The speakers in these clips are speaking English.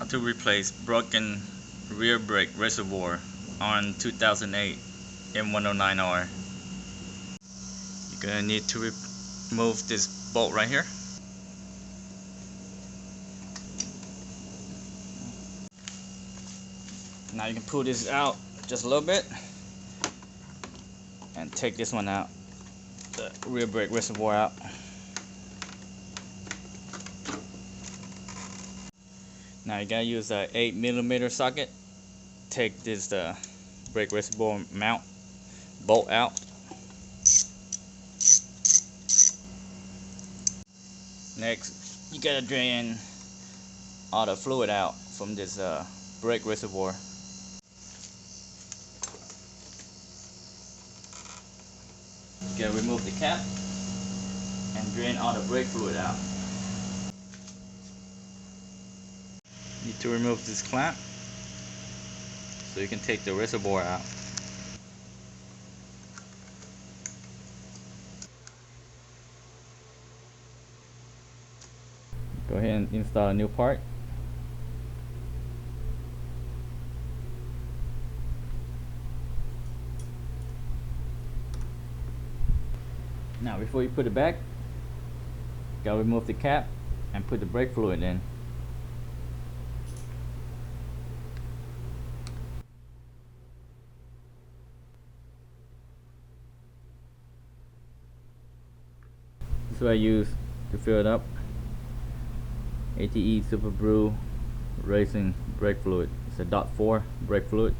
How to replace broken rear brake reservoir on 2008 M109R. You're gonna need to remove this bolt right here. Now you can pull this out just a little bit and take this one out, the rear brake reservoir out. Now you gotta use a 8mm socket. Take this brake reservoir mount bolt out. Next, you gotta drain all the fluid out from this brake reservoir. You gotta remove the cap and drain all the brake fluid out. Need to remove this clamp so you can take the reservoir out. Go ahead and install a new part. Now before you put it back, you gotta remove the cap and put the brake fluid in. This is what I use to fill it up. ATE Super Brew Racing brake fluid. It's a .4 brake fluid.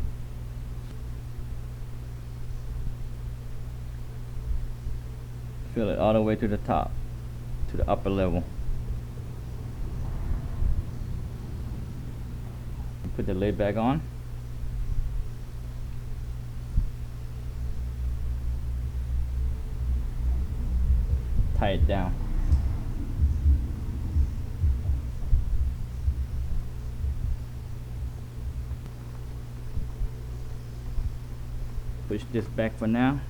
Fill it all the way to the top, to the upper level. Put the lid back on. Tie it down. Push this back for now.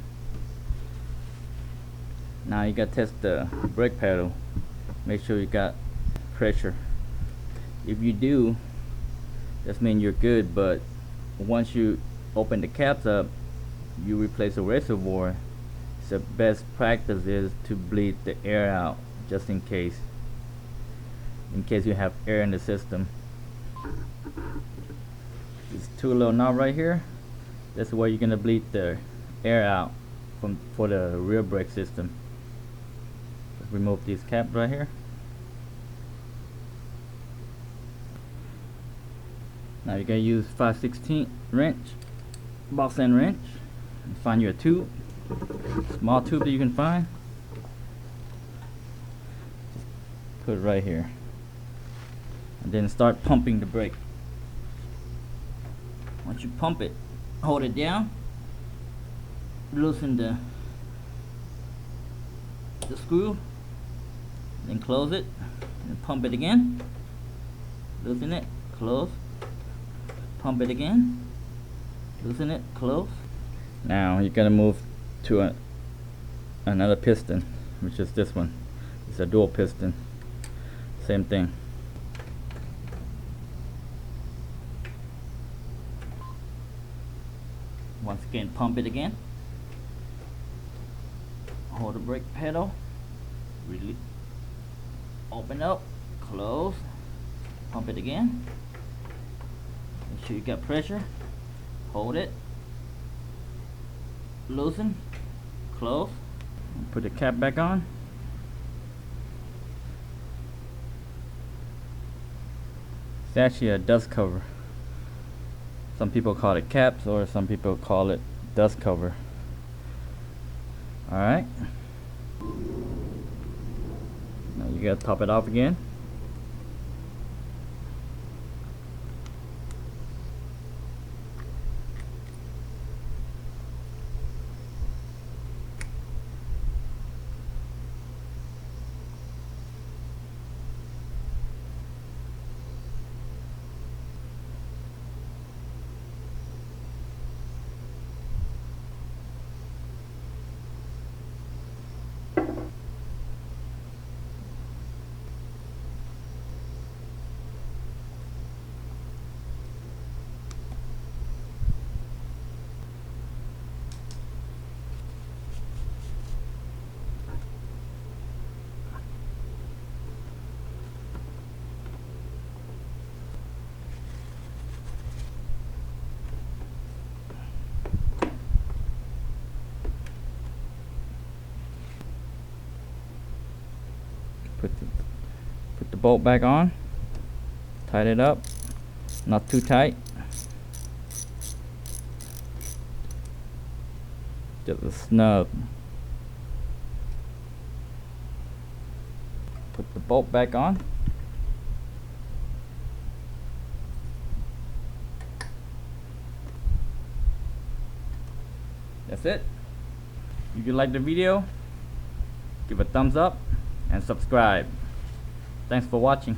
Now you gotta test the brake pedal. Make sure you got pressure. If you do, that means you're good, but once you open the caps up, you replace the reservoir. The best practice is to bleed the air out, just in case you have air in the system. This two little knob right here, that's where you're gonna bleed the air out for the rear brake system. Remove these caps right here. Now you gotta use 5/16 wrench, box end wrench, and find you a tube, small tube that you can find. Just put it right here, and then start pumping the brake. Once you pump it, hold it down, loosen the screw, then close it, and pump it again, loosen it, close, pump it again, loosen it, close. Now you're gonna move to another piston, which is this one. It's a dual piston, same thing. Once again, pump it again, hold the brake pedal, release, open up, close, pump it again, make sure you got pressure, hold it, loosen, close, put the cap back on. It's actually a dust cover. Some people call it caps, or some people call it dust cover. Alright, now you gotta top it off again. bolt back on, tighten it up, not too tight, just a snug. Put the bolt back on. That's it. If you like the video, give a thumbs up and subscribe. Thanks for watching.